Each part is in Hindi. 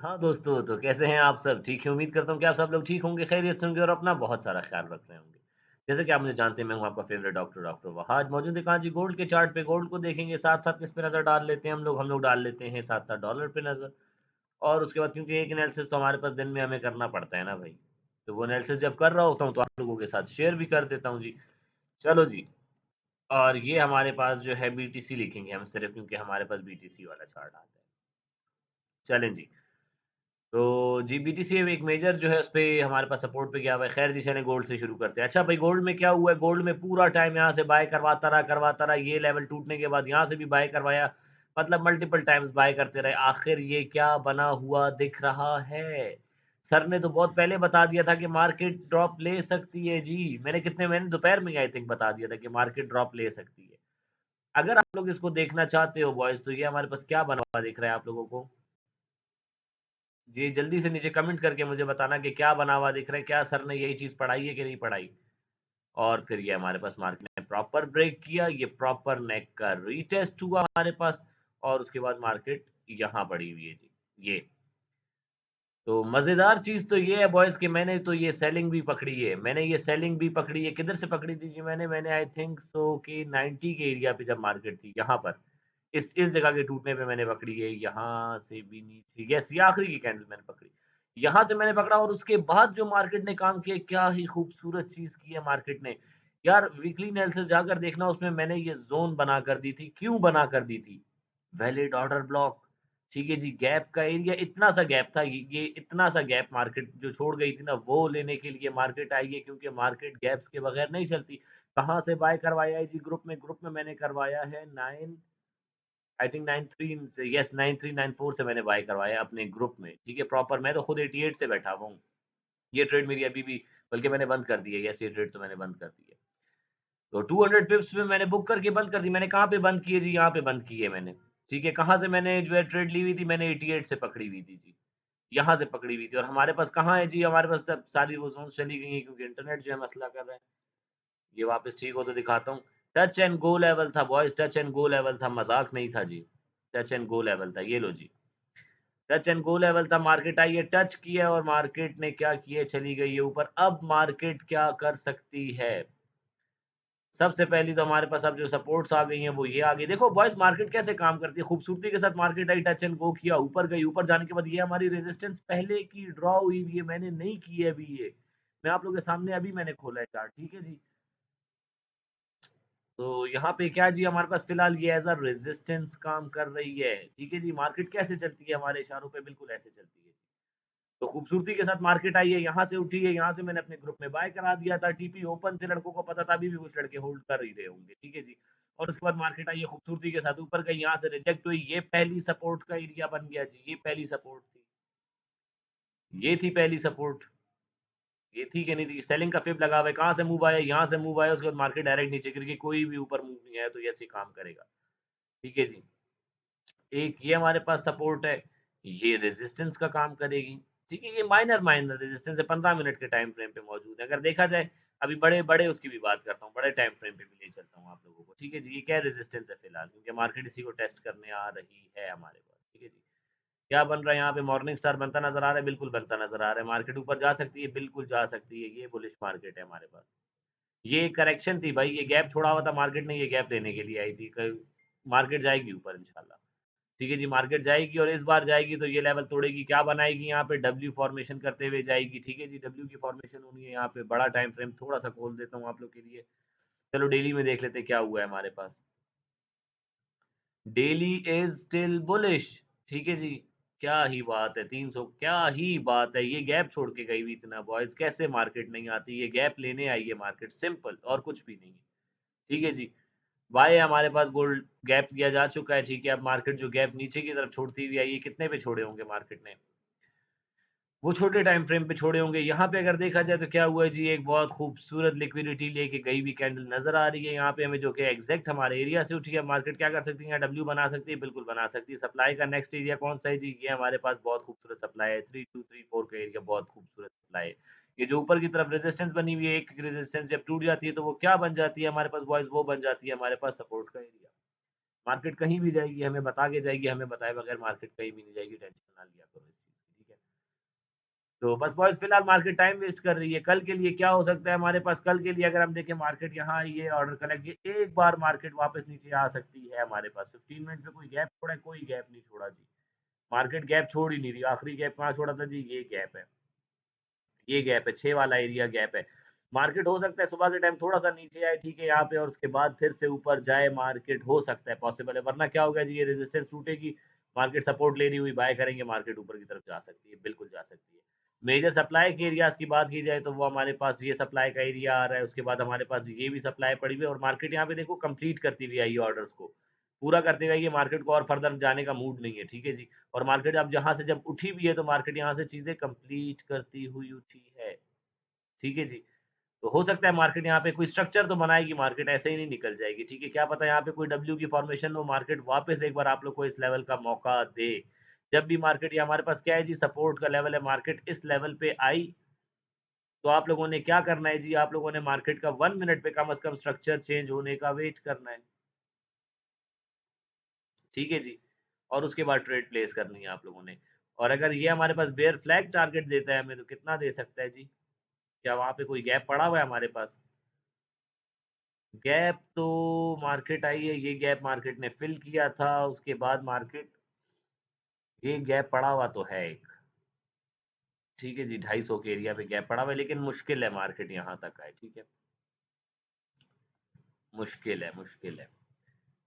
हाँ दोस्तों, तो कैसे हैं आप सब? ठीक है, उम्मीद करता हूँ कि आप सब लोग ठीक होंगे, खैरियत से होंगे और अपना बहुत सारा ख़्याल रख रहे होंगे। जैसे कि आप मुझे जानते हैं, मैं हूँ आपका फ़ेवरेट डॉक्टर वहां आज मौजूद है कहाँ जी गोल्ड के चार्ट पे। गोल्ड को देखेंगे, साथ-साथ किस पे नज़र डाल लेते हैं हम लोग डाल लेते हैं साथ-साथ डॉलर पे नज़र। और उसके बाद क्योंकि एक एनालिसिस तो हमारे पास दिन में हमें करना पड़ता है ना भाई। तो वो एनालिसिस जब कर रहा होता हूँ, तो आप लोगों के साथ शेयर भी कर देता हूँ जी। चलो जी, और ये हमारे पास जो है बीटीसी लिखेंगे हम सिर्फ़, क्योंकि हमारे पास बीटीसी वाला चार्ट आता है। चलें जी। तो जीबीटीसी एक मेजर जो है उसपे हमारे पास सपोर्ट पे गया हुआ है। खैर जी, चलें गोल्ड से शुरू करते हैं। अच्छा भाई, गोल्ड में क्या हुआ है? गोल्ड में पूरा टाइम यहाँ से बाय करवाता रहा। ये लेवल टूटने के बाद यहाँ से भी बाय करवाया, मतलब मल्टीपल टाइम्स बाय करते रहे। आखिर ये क्या बना हुआ दिख रहा है? सर ने तो बहुत पहले बता दिया था कि मार्केट ड्रॉप ले सकती है जी। मैंने दोपहर में आई थिंक बता दिया था कि मार्केट ड्रॉप ले सकती है। अगर आप लोग इसको देखना चाहते हो बॉयज, तो ये हमारे पास क्या बना हुआ दिख रहा है आप लोगों को? जी, जल्दी से नीचे कमेंट करके मुझे बताना कि क्या बना हुआ दिख रहा है, क्या सर ने यही चीज़ पढ़ाई है कि नहीं पढ़ाई? और फिर ये हमारे पास मार्केट ने प्रॉपर ब्रेक किया, ये प्रॉपर नेक का रीटेस्ट हुआ हमारे पास, और उसके बाद मार्केट यहाँ बढ़ी हुई है जी, ये। तो मज़ेदार चीज़ तो ये है बॉयज़ कि मैंने तो ये सेलिंग भी पकड़ी है। मैंने ये सेलिंग भी पकड़ी है, किधर से पकड़ी थी जी मैंने आई थिंक सो कि 90 के एरिया पे जब मार्केट थी, यहाँ पर। इस जगह के टूटने पे मैंने पकड़ी है, यहाँ से भी नीचे, यस, ये आखिरी की कैंडल मैंने पकड़ी। यहाँ से मैंने पकड़ा और उसके बाद जो मार्केट ने काम किया, क्या ही खूबसूरत चीज़ की है मार्केट ने। यार वीकली एनालिसिस जाकर देखना, उसमें मैंने ये ज़ोन बना कर दी थी, क्यों बना कर दी थी? वैलिड ऑर्डर ब्लॉक, ठीक है जी, गैप का एरिया इतना सा गैप था, ये इतना सा गैप मार्केट जो छोड़ गई थी ना, वो लेने के लिए मार्केट आई है, क्योंकि मार्केट गैप्स के बगैर नहीं चलती। कहाँ से बाय करवाया है जी? ग्रुप में मैंने करवाया है 9 आई थिंक 93 से, यस 9394 से मैंने बाय करवाया है अपने ग्रुप में, ठीक है? प्रॉपर मैं तो खुद 88 से बैठा हुआ हूँ। ये ट्रेड मेरी अभी भी, बल्कि मैंने बंद कर दी है, यस ये ट्रेड तो मैंने बंद कर दी है। तो 200 पिप्स में मैंने बुक करके बंद कर दी। मैंने कहाँ पे बंद की है जी? यहाँ पे बंद की है मैंने, ठीक है? कहाँ से मैंने जो है ट्रेड ली हुई थी? मैंने 88 से पकड़ी हुई थी जी। यहाँ से पकड़ी हुई थी, और हमारे पास कहाँ है जी? हमारे पास सब सारी वो ज़ोन्स चली गई हैं, क्योंकि इंटरनेट जो है मसला कर रहा है। ये वापस ठीक हो तो दिखाता हूँ। टच एंड गो लेवल था boys, touch and go level था, मज़ाक नहीं था जी। टच एंड गो लेवल था, ये लो जी। टच एंड गो लेवल था, मार्केट आई है, टच किया और मार्केट ने क्या किया? चली गई है ऊपर। अब मार्केट क्या कर सकती है? सबसे पहली तो हमारे पास अब जो सपोर्ट्स आ गई हैं वो ये आ गई। देखो बॉयज़, मार्केट कैसे काम करती है, खूबसूरती के साथ market I, touch and go किया, ऊपर गई, ऊपर जाने के बाद ये हमारी रेजिस्टेंस पहले की ड्रॉ हुई हुई है, मैंने नहीं की है अभी ये। मैं आप लोगों के सामने अभी मैंने खोला है चार्ट, ठीक है जी। तो यहाँ पे क्या जी, हमारे पास फिलहाल ये एज़ अ रेजिस्टेंस काम कर रही है, ठीक है जी। मार्केट कैसे चलती है हमारे इशारों पे? बिल्कुल ऐसे चलती है। तो खूबसूरती के साथ मार्केट आई है, यहाँ से उठी है, यहाँ से मैंने अपने ग्रुप में बाय करा दिया था, टीपी ओपन थे, लड़कों को पता था, अभी भी कुछ लड़के होल्ड कर ही रहे होंगे, ठीक है जी। और उसके बाद मार्केट आई है, खूबसूरती के साथ ऊपर गई, यहाँ से रिजेक्ट हुई, ये पहली सपोर्ट का एरिया बन गया जी, ये पहली सपोर्ट थी। ये थी पहली सपोर्ट, ये थी कि नहीं थी? सेलिंग का फिब लगा हुआ है, कहाँ से मूव आया? यहाँ से मूव आया, उसके बाद मार्केट डायरेक्ट नीचे गिर गई, कोई भी ऊपर मूव नहीं आया, तो ऐसे ही काम करेगा, ठीक है जी। एक ये हमारे पास सपोर्ट है, ये रेजिस्टेंस का काम करेगी, ठीक है? ये माइनर रेजिस्टेंस है, 15 मिनट के टाइम फ्रेम पे मौजूद है। अगर देखा जाए, अभी बड़े उसकी भी बात करता हूँ, बड़े टाइम फ्रेम पे भी ले चलता हूँ आप लोगों को, ठीक है जी? ये क्या रेजिस्टेंस है फिलहाल, क्योंकि मार्केट इसी को टेस्ट करने आ रही है हमारे पास, ठीक है जी? क्या बन रहा है यहाँ पे? मॉर्निंग स्टार बनता नज़र आ रहा है, बिल्कुल बनता नज़र आ रहा है। मार्केट ऊपर जा सकती है, बिल्कुल जा सकती है, ये बुलिश मार्केट है हमारे पास। ये करेक्शन थी भाई, ये गैप छोड़ा हुआ था मार्केट ने, ये गैप लेने के लिए आई थी। क मार्केट जाएगी ऊपर इंशाल्लाह। ठीक है जी, मार्केट जाएगी और इस बार जाएगी तो ये लेवल तोड़ेगी, क्या बनाएगी यहाँ पे? डब्ल्यू फॉर्मेशन करते हुए जाएगी, ठीक है जी, डब्ल्यू की फॉर्मेशन होनी है यहाँ पे। बड़ा टाइम फ्रेम थोड़ा-सा खोल देता हूँ आप लोग के लिए। चलो डेली में देख लेते हैं क्या हुआ है हमारे पास। डेली इज़ स्टिल बुलिश, ठीक है जी। क्या ही बात है, 300, क्या ही बात है, ये गैप छोड़ के गई हुई इतना बॉयज़, कैसे मार्केट नहीं आती? ये गैप लेने आई है मार्केट, सिंपल, और कुछ भी नहीं है, ठीक है जी। बाय हमारे पास गोल्ड गैप दिया जा चुका है, ठीक है। अब मार्केट जो गैप नीचे की तरफ छोड़ती हुई आई है, कितने पे छोड़े होंगे मार्केट ने? वो छोटे टाइम फ्रेम पे छोड़े होंगे। यहाँ पे अगर देखा जाए तो क्या हुआ है जी, एक बहुत खूबसूरत लिक्विडिटी लेके गई हुई कैंडल नज़र आ रही है यहाँ पे हमें, जो कि एग्ज़ैक्ट हमारे एरिया से उठी है। मार्केट क्या कर सकती है? यहाँ डब्ल्यू बना सकती है, बिल्कुल बना सकती है। सप्लाई का नेक्स्ट एरिया कौन-सा है जी? ये हमारे पास बहुत खूबसूरत सप्लाई है, 3234 का एरिया, बहुत खूबसूरत सप्लाई है। ये जो ऊपर की तरफ रेजिस्टेंस बनी हुई है, एक रेजिस्टेंस जब टूट जाती है तो वो क्या बन जाती है हमारे पास बॉयज़? वो बन जाती है हमारे पास सपोर्ट का एरिया। मार्केट कहीं भी जाएगी, हमें बता के जाएगी, हमें बताए बगैर मार्केट कहीं भी नहीं जाएगी, टेंशन ना लिया करो इस चीज़ की। तो बस बॉयज़ फिलहाल मार्केट टाइम वेस्ट कर रही है। कल के लिए क्या हो सकता है हमारे पास, कल के लिए अगर हम देखें मार्केट यहाँ आई है, ऑर्डर कलेक्ट किए, एक बार मार्केट वापस नीचे आ सकती है हमारे पास। 15 मिनट पे कोई गैप छोड़ा है? कोई गैप नहीं छोड़ा जी। मार्केट गैप छोड़ ही नहीं रही। आखिरी गैप कहाँ छोड़ा था जी? ये गैप है। ये गैप है, 6 वाला एरिया गैप है। मार्केट हो सकता है सुबह के टाइम थोड़ा-सा नीचे आए, ठीक है, यहाँ पे, और उसके बाद फिर से ऊपर जाए मार्केट, हो सकता है, पॉसिबल है। वरना क्या होगा जी, ये रेजिस्टेंस टूटेगी, मार्केट सपोर्ट ले रही हुई बाय करेंगे, मार्केट ऊपर की तरफ जा सकती है, बिल्कुल जा सकती है। मेजर सप्लाई के एरियाज़ की बात की जाए तो वो हमारे पास ये सप्लाई का एरिया आ रहा है, उसके बाद हमारे पास ये भी सप्लाई पड़ी हुई है, और मार्केट यहाँ पे देखो कंप्लीट करती हुई आई है ऑर्डर्स को। पूरा करते हुए ये मार्केट को और फर्दर जाने का मूड नहीं है, ठीक है जी। और मार्केट अब जहाँ से जब उठी भी है तो मार्केट यहाँ से चीज़ें कंप्लीट करती हुई उठी है। ठीक है जी। तो हो सकता है मार्केट यहाँ पे कोई स्ट्रक्चर तो बनाएगी, मार्केट ऐसे ही नहीं निकल जाएगी, ठीक है? क्या पता यहाँ पे कोई डब्ल्यू की फॉर्मेशन हो, मार्केट वापस एक बार आप लोग को इस लेवल का मौका दे। जब भी मार्केट, ये हमारे पास क्या है जी, सपोर्ट का लेवल है, मार्केट इस लेवल पे आई, तो आप लोगों ने क्या करना है जी, आप लोगों ने मार्केट का 1 मिनट पे कम से कम स्ट्रक्चर चेंज होने का वेट करना है। ठीक है जी? और उसके बाद ट्रेड प्लेस करनी है आप लोगों ने। और अगर ये हमारे पास बेयर फ्लैग टारगेट देता है हमें, तो कितना दे सकता है जी? क्या वहाँ पे कोई गैप पड़ा हुआ है हमारे पास? गैप तो मार्केट आई है, ये गैप मार्केट ने फिल किया था, उसके बाद मार्केट, ये गैप पड़ा हुआ तो है एक, ठीक है जी, 250 के एरिया पे गैप पड़ा हुआ है, लेकिन मुश्किल है मार्केट यहाँ तक आए, ठीक है, मुश्किल है, मुश्किल है।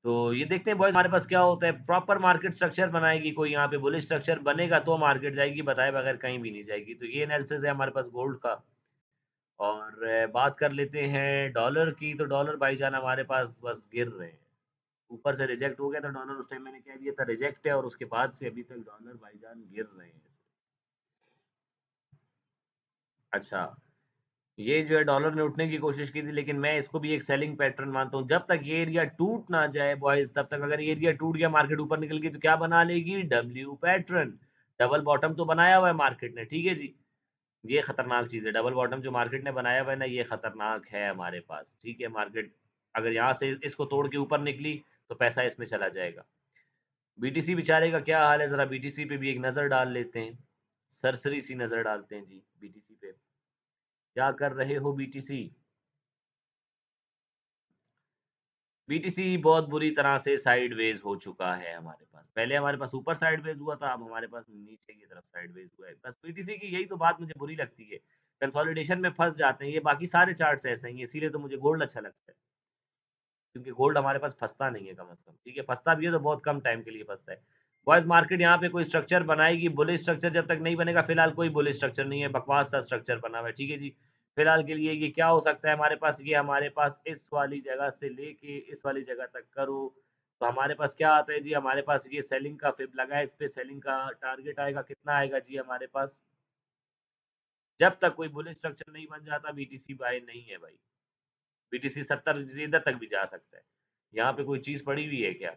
तो ये देखते हैं बॉयज हमारे पास क्या होता है। प्रॉपर मार्केट स्ट्रक्चर बनाएगी कोई, यहाँ पे बुलिश स्ट्रक्चर बनेगा तो मार्केट जाएगी, बताए बगैर कहीं भी नहीं जाएगी। तो ये एनालिसिस है हमारे पास गोल्ड का। और बात कर लेते हैं डॉलर की, तो डॉलर भाईजान हमारे पास बस गिर रहे हैं। ऊपर से रिजेक्ट हो गया था डॉलर, उस टाइम मैंने कह दिया था रिजेक्ट है, और उसके बाद से अभी तक डॉलर भाईजान गिर रहे हैं। अच्छा, ये जो है डॉलर ने उठने की कोशिश की थी, लेकिन मैं इसको भी एक सेलिंग पैटर्न मानता हूँ। जब तक ये एरिया टूट ना जाए बॉयज, तब तक, अगर ये एरिया टूट गया, मार्केट ऊपर निकल गई, तो क्या बना लेगी? W pattern. डबल बॉटम तो बनाया हुआ है मार्केट ने, ठीक है जी। ये खतरनाक चीज़ है, डबल बॉटम जो मार्केट ने बनाया हुआ है ना, ये खतरनाक है हमारे पास, ठीक है। मार्केट अगर यहाँ से इसको तोड़ के ऊपर निकली, तो पैसा इसमें चला जाएगा। बीटीसी बेचारे का क्या हाल है, ज़रा बीटीसी पे भी एक नज़र डाल लेते हैं। सरसरी सी नज़र डालते हैं जी बीटीसी पे। क्या कर रहे हो बीटीसी? बीटीसी बहुत बुरी तरह से साइडवेज हो चुका है हमारे पास। पहले हमारे पास ऊपर साइडवेज हुआ था, अब हमारे पास नीचे की तरफ साइडवेज हुआ है। बस बीटीसी की यही तो बात मुझे बुरी लगती है। कंसोलिडेशन में फँस जाते हैं ये, बाकी सारे चार्ट्स ऐसे ही हैं, इसीलिए तो मुझे गोल्ड अच्छा लगता है। क्योंकि गोल्ड हमारे पास फँसता नहीं है कम से कम, ठीक है? फँसता भी है तो बहुत कम टाइम के लिए फँसता है। बॉयज़ मार्केट यहाँ पे कोई स्ट्रक्चर बनाएगी, बुलिश स्ट्रक्चर जब तक नहीं बनेगा, फिलहाल कोई बुलिश स्ट्रक्चर नहीं है, बकवास सा स्ट्रक्चर बना हुआ है, ठीक है जी? फिलहाल के लिए ये क्या हो सकता है हमारे पास, ये हमारे पास इस वाली जगह से लेके इस वाली जगह तक करो, तो हमारे पास क्या आता है जी, हमारे पास ये सेलिंग का फ़िब लगा है, इस पे सेलिंग का टारगेट आएगा, कितना आएगा जी हमारे पास? जब तक कोई बुलिश स्ट्रक्चर नहीं बन जाता, बीटीसी बाय नहीं है भाई। बीटीसी 70 इधर तक भी जा सकता है। यहाँ पे कोई चीज़ पड़ी हुई है क्या?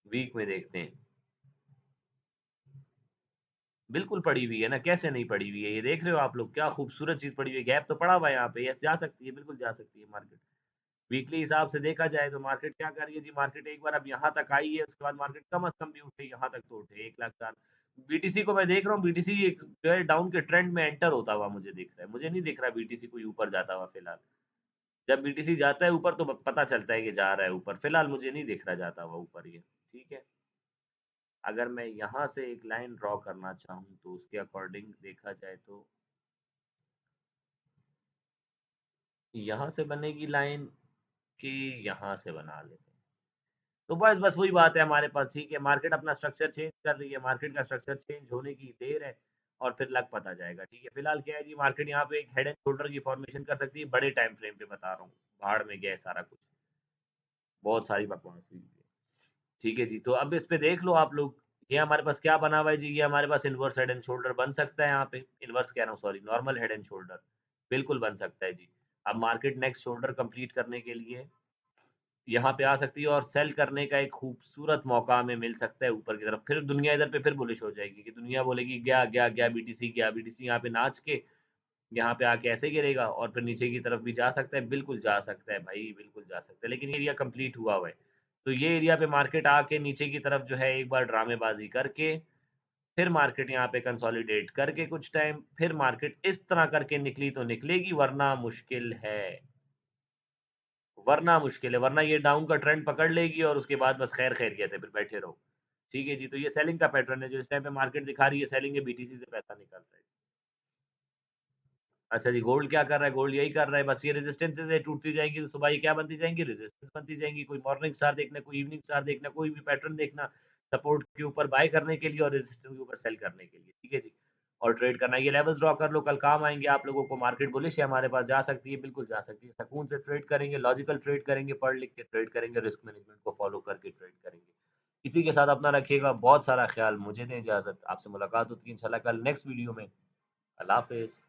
वीक में देखते हैं। बिल्कुल पड़ी हुई है ना, कैसे नहीं पड़ी हुई है? ये देख रहे हो आप लोग, क्या खूबसूरत चीज़ पड़ी हुई है, गैप तो पड़ा हुआ है यहाँ पे, यस जा सकती है, बिल्कुल जा सकती है मार्केट। वीकली हिसाब से देखा जाए तो मार्केट क्या कर रही है जी, मार्केट एक बार अब यहाँ तक आई है, उसके बाद मार्केट कम से कम भी उठे, यहाँ तक तो उठे 1,04,000। बीटीसी को मैं देख रहा हूँ, बीटीसी एक जो है डाउन के ट्रेंड में एंटर होता हुआ मुझे दिख रहा है। मुझे नहीं दिख रहा बीटीसी कोई ऊपर जाता हुआ फिलहाल। जब बीटीसी जाता है ऊपर तो पता चलता है कि जा रहा है ऊपर, फिलहाल मुझे नहीं दिख रहा जाता हुआ ऊपर ये, ठीक है। अगर मैं यहाँ से एक लाइन ड्रॉ करना चाहूँ तो उसके अकॉर्डिंग देखा जाए तो यहाँ से बनेगी लाइन, कि यहाँ से बना लेते हैं। तो बस वही बात है हमारे पास, ठीक है। मार्केट अपना स्ट्रक्चर चेंज कर रही है, मार्केट का स्ट्रक्चर चेंज होने की देर है, और फिर लग पता जाएगा, ठीक है। फिलहाल क्या है जी, मार्केट यहाँ पे एक हेड एंड शोल्डर की फॉर्मेशन कर सकती है, बड़े टाइम फ्रेम पे बता रहा हूँ। भाड़ में गया है सारा कुछ, बहुत सारी बकवास हुई है। ठीक है जी, तो अब इस पे देख लो आप लोग, ये हमारे पास क्या बना हुआ है जी, ये हमारे पास इन्वर्स हेड एंड शोल्डर बन सकता है यहाँ पे, इन्वर्स कह रहा हूँ sorry, normal head and shoulder, बिल्कुल बन सकता है जी। अब मार्केट नेक्स्ट शोल्डर कंप्लीट करने के लिए यहाँ पे आ सकती है, और सेल करने का एक खूबसूरत मौका हमें मिल सकता है ऊपर की तरफ। फिर दुनिया इधर पे फिर बुलिश हो जाएगी, कि दुनिया बोलेगी गया, गया, गया बीटीसी गया, बीटीसी यहाँ पे नाच के यहाँ पे आके ऐसे गिरेगा, और फिर नीचे की तरफ भी जा सकता है, बिल्कुल जा सकता है भाई, बिल्कुल जा सकता है। लेकिन एरिया कंप्लीट हुआ हुआ है। तो ये एरिया पे मार्केट आके नीचे की तरफ जो है एक बार ड्रामेबाज़ी करके फिर मार्केट यहाँ पे कंसोलिडेट करके कुछ टाइम, फिर मार्केट इस तरह करके निकली तो निकलेगी वरना ये डाउन का ट्रेंड पकड़ लेगी और उसके बाद बस खैर खैरियत है, फिर बैठे रहो। ठीक है जी, तो ये सेलिंग का पैटर्न है, जो इस टाइम पे मार्केट दिखा रही है सेलिंग है, बीटीसी से पैसा निकल रहा है। अच्छा जी, गोल्ड क्या कर रहा है? गोल्ड यही कर रहा है, बस ये रेजिस्टेंसेज़ है, टूटती जाएँगी तो सुबह ये क्या बनती जाएँगी? रेजिस्टेंस बनती जाएँगी। कोई मॉर्निंग स्टार देखना, कोई इवनिंग स्टार देखना, कोई भी पैटर्न देखना, सपोर्ट के ऊपर बाय करने के लिए और रेजिस्टेंस के ऊपर सेल करने के लिए, ठीक है जी? और ट्रेड करना है, ये लेवल्स ड्रॉ कर लो, कल काम आएँगे आप लोगों को, मार्केट बुलिश है हमारे पास, जा सकती है, बिल्कुल जा सकती है। सुकून से ट्रेड करेंगे, लॉजिकल ट्रेड करेंगे, पढ़ लिख के ट्रेड करेंगे, रिस्क मैनेजमेंट को फॉलो करके ट्रेड करेंगे। इसी के साथ अपना रखिएगा बहुत सारा ख़्याल, मुझे दें इजाज़त, आपसे मुलाकात होती है इंशाल्लाह कल नेक्स्ट वीडियो में। अल्लाह हाफ़िज़।